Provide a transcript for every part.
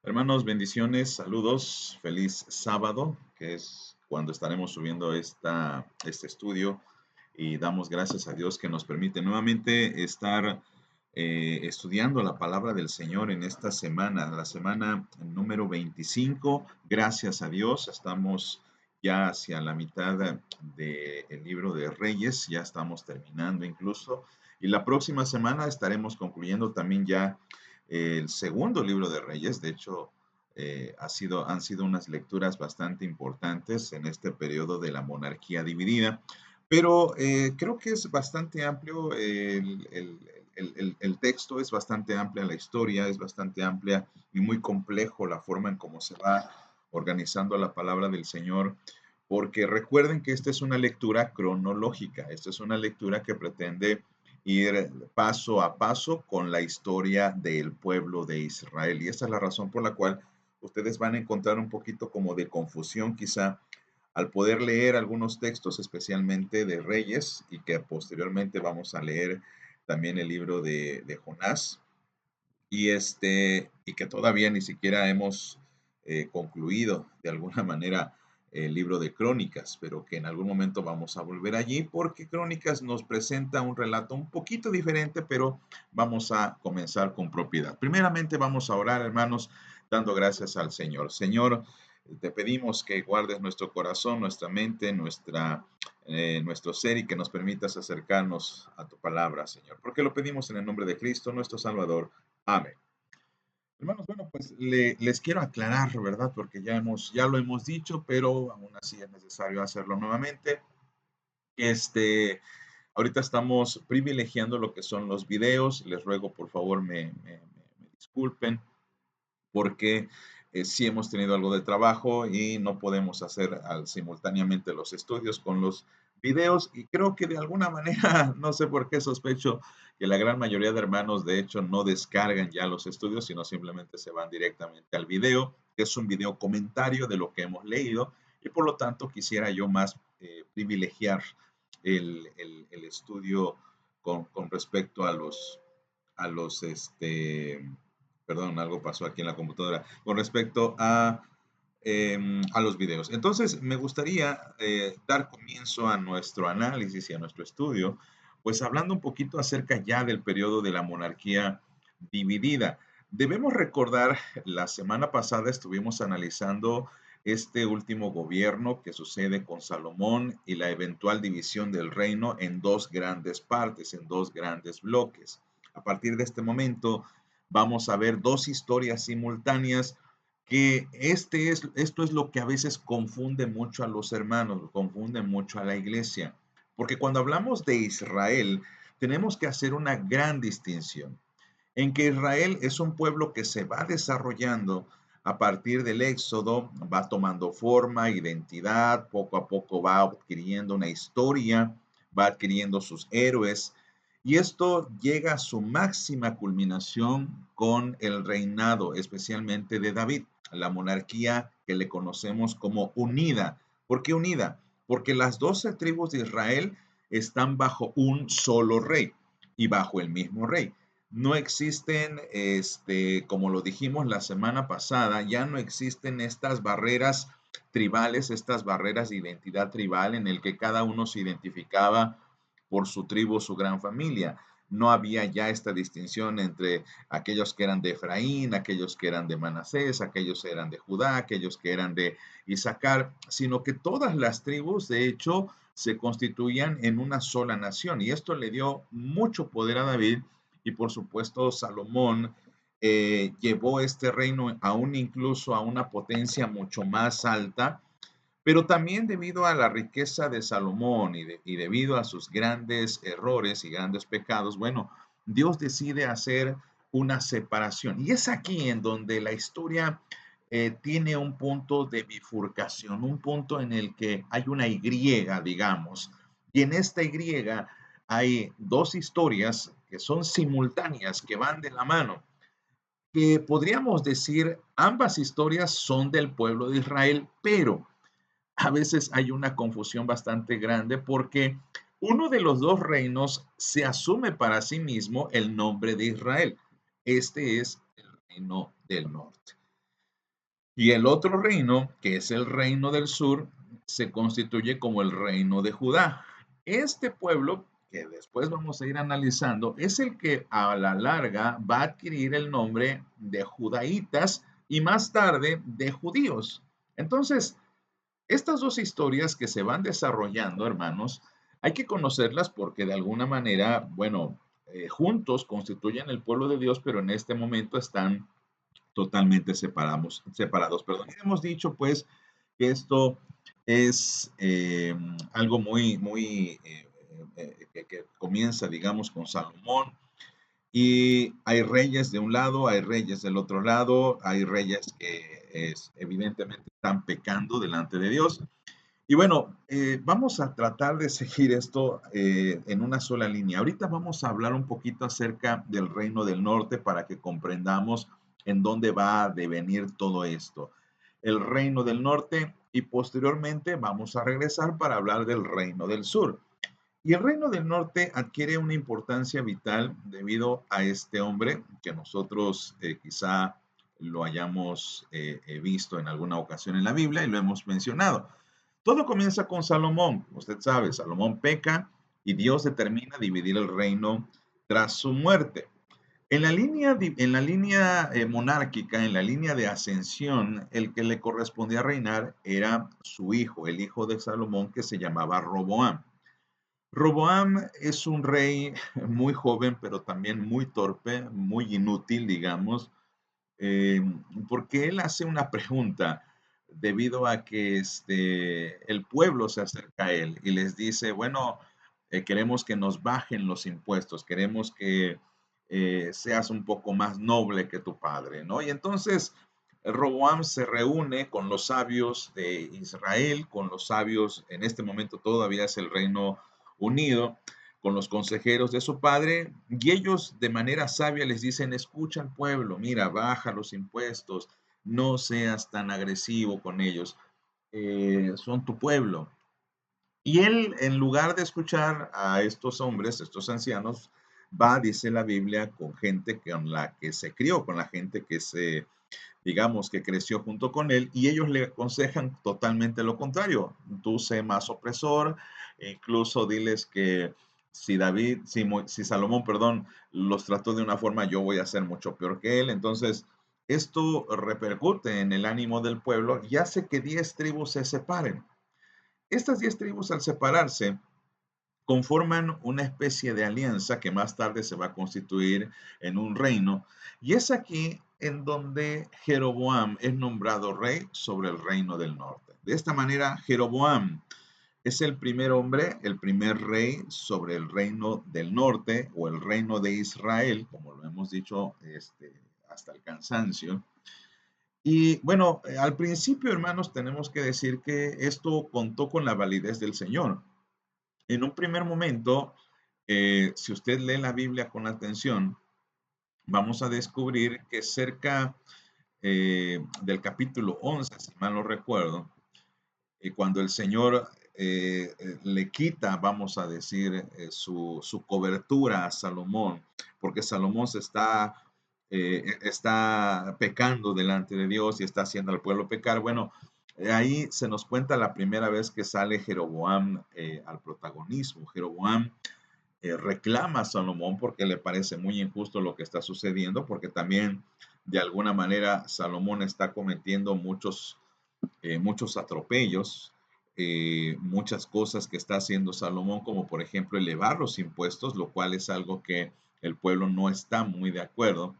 Hermanos, bendiciones, saludos, feliz sábado, que es cuando estaremos subiendo este estudio y damos gracias a Dios que nos permite nuevamente estar estudiando la palabra del Señor en esta semana, la semana número 25. Gracias a Dios, estamos ya hacia la mitad del libro de Reyes, ya estamos terminando incluso, y la próxima semana estaremos concluyendo también ya el segundo libro de Reyes. De hecho, han sido unas lecturas bastante importantes en este periodo de la monarquía dividida, pero creo que es bastante amplio el texto, es bastante amplia la historia, es bastante amplia y muy complejo la forma en cómo se va organizando la palabra del Señor, porque recuerden que esta es una lectura cronológica, esta es una lectura que pretende ir paso a paso con la historia del pueblo de Israel. Y esta es la razón por la cual ustedes van a encontrar un poquito como de confusión quizá al poder leer algunos textos, especialmente de Reyes, y que posteriormente vamos a leer también el libro de Jonás, y que todavía ni siquiera hemos concluido de alguna manera el libro de Crónicas, pero que en algún momento vamos a volver allí porque Crónicas nos presenta un relato un poquito diferente, pero vamos a comenzar con propiedad. Primeramente vamos a orar, hermanos, dando gracias al Señor. Señor, te pedimos que guardes nuestro corazón, nuestra mente, nuestro ser y que nos permitas acercarnos a tu palabra, Señor. Porque lo pedimos en el nombre de Cristo, nuestro Salvador. Amén. Hermanos, bueno, pues les quiero aclarar, ¿verdad? Porque ya lo hemos dicho, pero aún así es necesario hacerlo nuevamente. Este, Ahorita estamos privilegiando lo que son los videos. Les ruego, por favor, me disculpen porque sí hemos tenido algo de trabajo y no podemos hacer simultáneamente los estudios con los videos, y creo que de alguna manera, no sé por qué sospecho que la gran mayoría de hermanos de hecho no descargan ya los estudios, sino simplemente se van directamente al video, que es un video comentario de lo que hemos leído, y por lo tanto quisiera yo más privilegiar el estudio con respecto a los, perdón, algo pasó aquí en la computadora, con respecto a los videos. Entonces, me gustaría dar comienzo a nuestro análisis y a nuestro estudio, pues hablando un poquito acerca ya del periodo de la monarquía dividida. Debemos recordar, la semana pasada estuvimos analizando este último gobierno que sucede con Salomón y la eventual división del reino en dos grandes partes, en dos grandes bloques. A partir de este momento vamos a ver dos historias simultáneas que esto es lo que a veces confunde mucho a los hermanos, confunde mucho a la iglesia, porque cuando hablamos de Israel tenemos que hacer una gran distinción en que Israel es un pueblo que se va desarrollando a partir del Éxodo, va tomando forma, identidad, poco a poco va adquiriendo una historia, va adquiriendo sus héroes, y esto llega a su máxima culminación con el reinado, especialmente de David, la monarquía que le conocemos como unida. ¿Por qué unida? Porque las 12 tribus de Israel están bajo un solo rey y bajo el mismo rey. No existen, como lo dijimos la semana pasada, ya no existen estas barreras tribales, estas barreras de identidad tribal en el que cada uno se identificaba por su tribu, su gran familia. No había ya esta distinción entre aquellos que eran de Efraín, aquellos que eran de Manasés, aquellos que eran de Judá, aquellos que eran de Isaacar, sino que todas las tribus, de hecho, se constituían en una sola nación. Y esto le dio mucho poder a David, y por supuesto Salomón llevó este reino aún incluso a una potencia mucho más alta, pero también debido a la riqueza de Salomón y debido a sus grandes errores y grandes pecados, bueno, Dios decide hacer una separación. Y es aquí en donde la historia tiene un punto de bifurcación, un punto en el que hay una Y, digamos, y en esta Y hay dos historias que son simultáneas, que van de la mano, que podríamos decir ambas historias son del pueblo de Israel, pero a veces hay una confusión bastante grande porque uno de los dos reinos se asume para sí mismo el nombre de Israel. Este es el reino del norte. Y el otro reino, que es el reino del sur, se constituye como el reino de Judá. Este pueblo, que después vamos a ir analizando, es el que a la larga va a adquirir el nombre de judaítas y más tarde de judíos. Entonces, estas dos historias que se van desarrollando, hermanos, hay que conocerlas porque de alguna manera, bueno, juntos constituyen el pueblo de Dios, pero en este momento están totalmente separados. Perdón. Y hemos dicho pues que esto es algo que comienza, digamos, con Salomón. Y hay reyes de un lado, hay reyes del otro lado, hay reyes que evidentemente están pecando delante de Dios. Y bueno, vamos a tratar de seguir esto en una sola línea. Ahorita vamos a hablar un poquito acerca del reino del norte para que comprendamos en dónde va a devenir todo esto. El reino del norte y posteriormente vamos a regresar para hablar del reino del sur. Y el reino del norte adquiere una importancia vital debido a este hombre que nosotros quizá lo hayamos visto en alguna ocasión en la Biblia y lo hemos mencionado. Todo comienza con Salomón. Usted sabe, Salomón peca y Dios determina dividir el reino tras su muerte. En la línea monárquica, en la línea de ascensión, el que le correspondía reinar era su hijo, el hijo de Salomón, que se llamaba Roboam. Roboam es un rey muy joven, pero también muy torpe, muy inútil, digamos, eh, porque él hace una pregunta debido a que el pueblo se acerca a él y les dice, bueno, queremos que nos bajen los impuestos, queremos que seas un poco más noble que tu padre, ¿no? Y entonces Roboam se reúne con los sabios de Israel, con los sabios, en este momento todavía es el Reino Unido, con los consejeros de su padre, y ellos de manera sabia les dicen, escucha al pueblo, mira, baja los impuestos, no seas tan agresivo con ellos, son tu pueblo. Y él, en lugar de escuchar a estos hombres, estos ancianos, va, dice la Biblia, con gente con la que se crió, con la gente que digamos, que creció junto con él, y ellos le aconsejan totalmente lo contrario. Tú sé más opresor, e incluso diles que si Salomón, perdón, los trató de una forma, yo voy a ser mucho peor que él. Entonces, esto repercute en el ánimo del pueblo y hace que 10 tribus se separen. Estas 10 tribus al separarse conforman una especie de alianza que más tarde se va a constituir en un reino. Y es aquí en donde Jeroboam es nombrado rey sobre el reino del norte. De esta manera, Jeroboam es el primer hombre, el primer rey sobre el reino del norte o el reino de Israel, como lo hemos dicho hasta el cansancio. Y bueno, al principio, hermanos, tenemos que decir que esto contó con la validez del Señor. En un primer momento, si usted lee la Biblia con atención, vamos a descubrir que cerca del capítulo 11, si mal no recuerdo, cuando el Señor le quita, vamos a decir, su cobertura a Salomón, porque Salomón está pecando delante de Dios y está haciendo al pueblo pecar. Bueno, ahí se nos cuenta la primera vez que sale Jeroboam al protagonismo. Jeroboam reclama a Salomón porque le parece muy injusto lo que está sucediendo, porque también de alguna manera Salomón está cometiendo muchos atropellos, muchas cosas que está haciendo Salomón, como por ejemplo elevar los impuestos, lo cual es algo que el pueblo no está muy de acuerdo.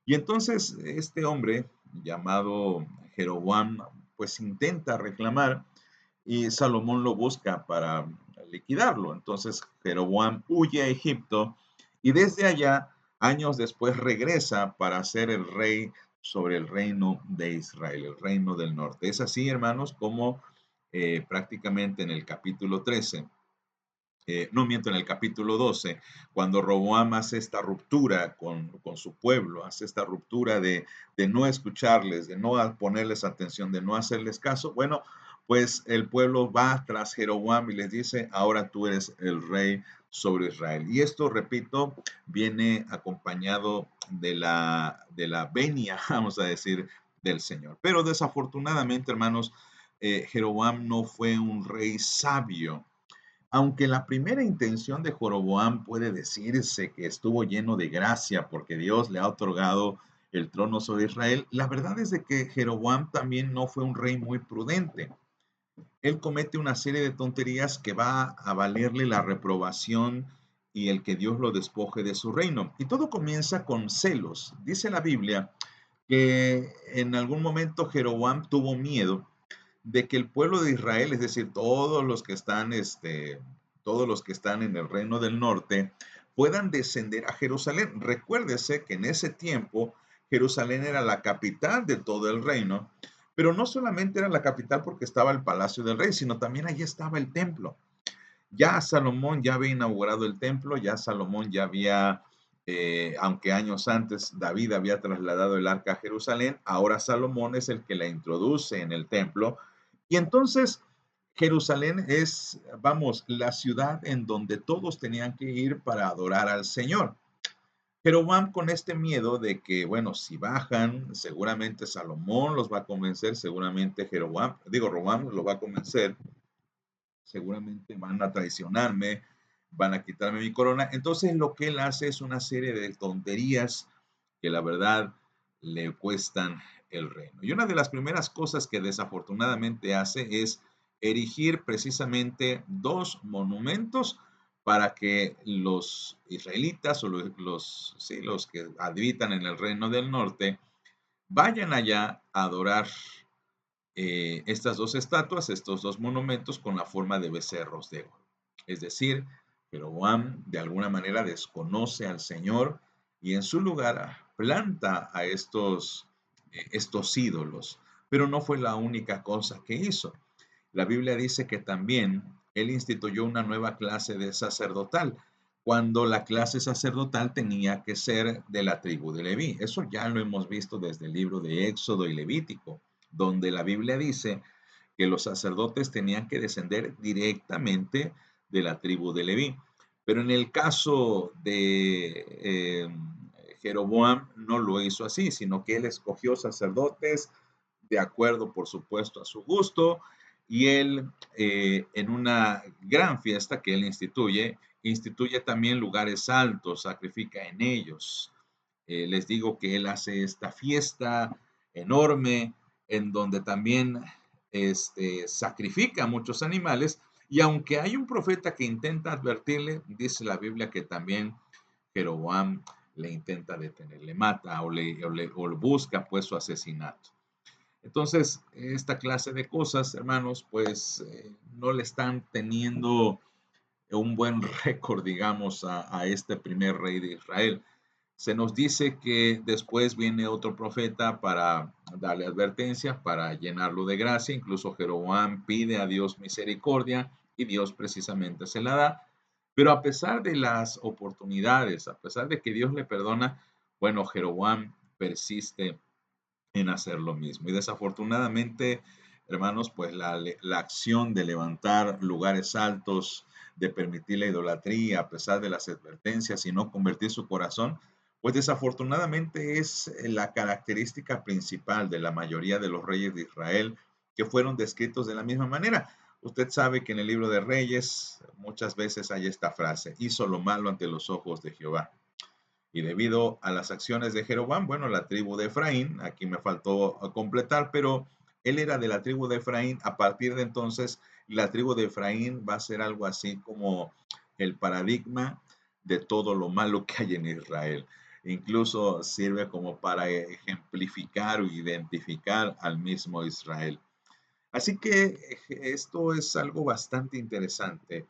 Y entonces este hombre llamado Jeroboam, pues intenta reclamar y Salomón lo busca para liquidarlo. Entonces Jeroboam huye a Egipto y desde allá, años después, regresa para ser el rey sobre el reino de Israel, el reino del norte. Es así, hermanos, como prácticamente en el capítulo 13, no miento, en el capítulo 12, cuando Roboam hace esta ruptura con su pueblo, hace esta ruptura de no escucharles, de no ponerles atención, de no hacerles caso, bueno, pues el pueblo va tras Jeroboam y les dice, ahora tú eres el rey sobre Israel. Y esto, repito, viene acompañado de la venia, vamos a decir, del Señor. Pero desafortunadamente, hermanos, Jeroboam no fue un rey sabio. Aunque la primera intención de Joroboam puede decirse que estuvo lleno de gracia porque Dios le ha otorgado el trono sobre Israel, la verdad es de que Jeroboam también no fue un rey muy prudente. Él comete una serie de tonterías que va a valerle la reprobación y el que Dios lo despoje de su reino. Y todo comienza con celos. Dice la Biblia que en algún momento Jeroboam tuvo miedo de que el pueblo de Israel, es decir, todos los que están en el reino del norte, puedan descender a Jerusalén. Recuérdese que en ese tiempo Jerusalén era la capital de todo el reino, pero no solamente era la capital porque estaba el palacio del rey, sino también allí estaba el templo. Ya Salomón ya había inaugurado el templo, ya Salomón ya había, aunque años antes David había trasladado el arca a Jerusalén, ahora Salomón es el que la introduce en el templo. Y entonces Jerusalén es, vamos, la ciudad en donde todos tenían que ir para adorar al Señor. Jeroboam con este miedo de que, bueno, si bajan, seguramente Salomón los va a convencer, seguramente Roboam lo va a convencer, seguramente van a traicionarme, van a quitarme mi corona. Entonces lo que él hace es una serie de tonterías que la verdad le cuestan el reino. Y una de las primeras cosas que desafortunadamente hace es erigir precisamente dos monumentos para que los israelitas o sí, los que habitan en el reino del norte vayan allá a adorar estas dos estatuas, estos dos monumentos con la forma de becerros de oro. Es decir, Jeroboam de alguna manera desconoce al Señor y en su lugar planta a estos ídolos. Pero no fue la única cosa que hizo. La Biblia dice que también él instituyó una nueva clase de sacerdotal, cuando la clase sacerdotal tenía que ser de la tribu de Leví. Eso ya lo hemos visto desde el libro de Éxodo y Levítico, donde la Biblia dice que los sacerdotes tenían que descender directamente de la tribu de Leví. Pero en el caso de Jeroboam no lo hizo así, sino que él escogió sacerdotes de acuerdo, por supuesto, a su gusto, y él en una gran fiesta que él instituye también lugares altos, sacrifica en ellos. Les digo que él hace esta fiesta enorme en donde también sacrifica muchos animales y aunque hay un profeta que intenta advertirle, dice la Biblia que también Jeroboam le intenta detener, le mata o busca pues su asesinato. Entonces, esta clase de cosas, hermanos, pues no le están teniendo un buen récord, digamos, a este primer rey de Israel. Se nos dice que después viene otro profeta para darle advertencia, para llenarlo de gracia. Incluso Jeroboam pide a Dios misericordia y Dios precisamente se la da. Pero a pesar de las oportunidades, a pesar de que Dios le perdona, bueno, Jeroboam persiste en hacer lo mismo. Y desafortunadamente, hermanos, pues la acción de levantar lugares altos, de permitir la idolatría a pesar de las advertencias y no convertir su corazón, pues desafortunadamente es la característica principal de la mayoría de los reyes de Israel que fueron descritos de la misma manera. Usted sabe que en el libro de Reyes muchas veces hay esta frase, hizo lo malo ante los ojos de Jehová. Y debido a las acciones de Jeroboam, bueno, la tribu de Efraín, aquí me faltó completar, pero él era de la tribu de Efraín. A partir de entonces, la tribu de Efraín va a ser algo así como el paradigma de todo lo malo que hay en Israel. Incluso sirve como para ejemplificar o identificar al mismo Israel. Así que esto es algo bastante interesante.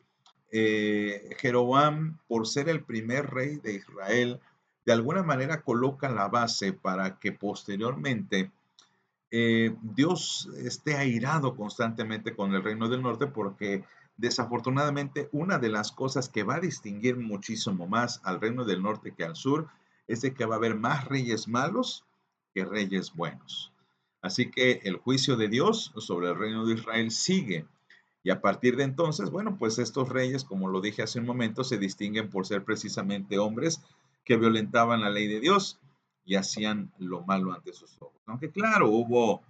Jeroboam, por ser el primer rey de Israel, de alguna manera coloca la base para que posteriormente Dios esté airado constantemente con el reino del norte, porque desafortunadamente una de las cosas que va a distinguir muchísimo más al reino del norte que al sur es de que va a haber más reyes malos que reyes buenos. Así que el juicio de Dios sobre el reino de Israel sigue. Y a partir de entonces, bueno, pues estos reyes, como lo dije hace un momento, se distinguen por ser precisamente hombres que violentaban la ley de Dios. y hacían lo malo ante sus ojos. Aunque claro, hubo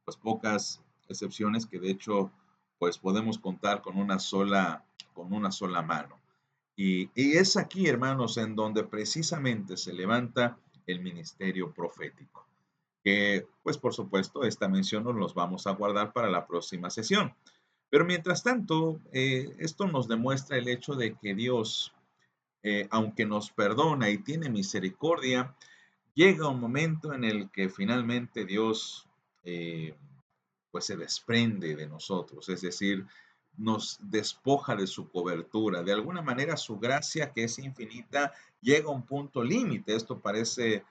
pues pocas excepciones que de hecho pues podemos contar con una sola mano. Y es aquí, hermanos, en donde precisamente se levanta el ministerio profético, que pues por supuesto esta mención nos los vamos a guardar para la próxima sesión. Pero mientras tanto, esto nos demuestra el hecho de que Dios, aunque nos perdona y tiene misericordia, llega un momento en el que finalmente Dios eh, pues se desprende de nosotros, es decir, nos despoja de su cobertura. De alguna manera su gracia, que es infinita, llega a un punto límite. Esto parece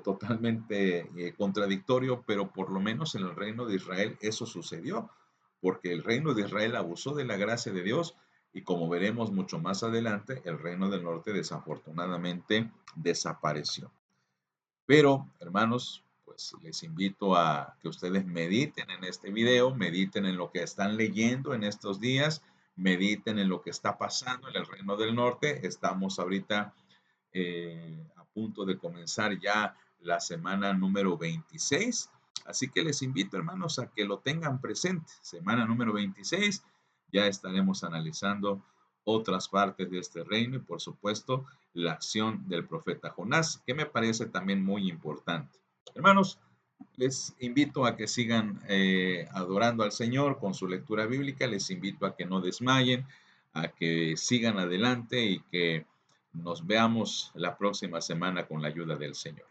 totalmente contradictorio, pero por lo menos en el reino de Israel eso sucedió, porque el reino de Israel abusó de la gracia de Dios y como veremos mucho más adelante, el reino del norte desafortunadamente desapareció. Pero, hermanos, pues les invito a que ustedes mediten en este video, mediten en lo que están leyendo en estos días, mediten en lo que está pasando en el Reino del Norte. Estamos ahorita a punto de comenzar ya la semana número 26. Así que les invito, hermanos, a que lo tengan presente. Semana número 26, ya estaremos analizando otras partes de este reino y, por supuesto, la acción del profeta Jonás, que me parece también muy importante. Hermanos, les invito a que sigan adorando al Señor con su lectura bíblica, les invito a que no desmayen, a que sigan adelante y que nos veamos la próxima semana con la ayuda del Señor.